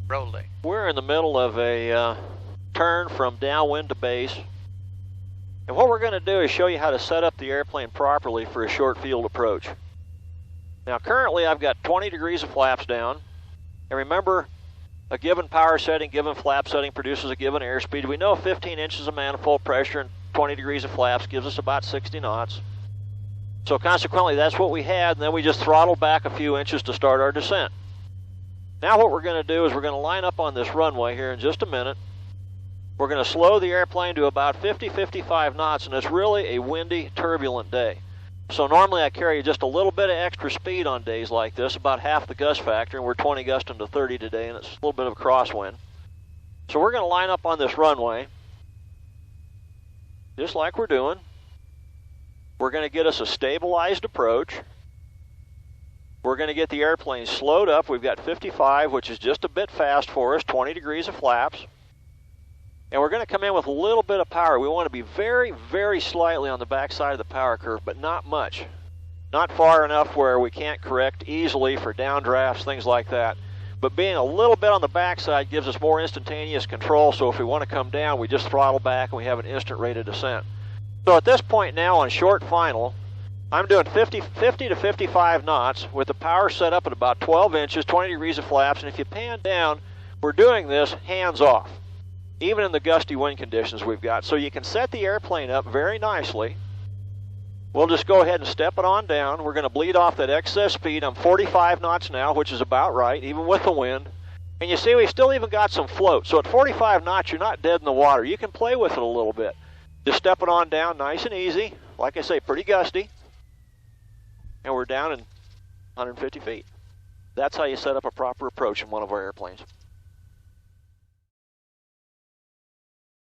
Rolling. We're in the middle of a turn from downwind to base. And what we're going to do is show you how to set up the airplane properly for a short field approach. Now currently I've got 20 degrees of flaps down. And remember, a given power setting, given flap setting produces a given airspeed. We know 15 inches of manifold pressure and 20 degrees of flaps gives us about 60 knots. So consequently that's what we had, and then we just throttled back a few inches to start our descent. Now what we're going to do is we're going to line up on this runway here in just a minute. We're going to slow the airplane to about 50-55 knots, and it's really a windy, turbulent day. So normally I carry just a little bit of extra speed on days like this, about half the gust factor, and we're 20 gusting to 30 today, and it's a little bit of a crosswind. So we're going to line up on this runway, just like we're doing. We're going to get us a stabilized approach. We're going to get the airplane slowed up. We've got 55, which is just a bit fast for us, 20 degrees of flaps. And we're going to come in with a little bit of power. We want to be very, very slightly on the backside of the power curve, but not much. Not far enough where we can't correct easily for downdrafts, things like that. But being a little bit on the backside gives us more instantaneous control, so if we want to come down, we just throttle back and we have an instant rate of descent. So at this point now on short final, I'm doing 50 to 55 knots with the power set up at about 12 inches, 20 degrees of flaps, and if you pan down, we're doing this hands off, even in the gusty wind conditions we've got. So you can set the airplane up very nicely. We'll just go ahead and step it on down. We're going to bleed off that excess speed. I'm 45 knots now, which is about right, even with the wind. And you see we've still even got some float. So at 45 knots, you're not dead in the water. You can play with it a little bit. Just step it on down nice and easy. Like I say, pretty gusty. And we're down in 150 feet. That's how you set up a proper approach in one of our airplanes.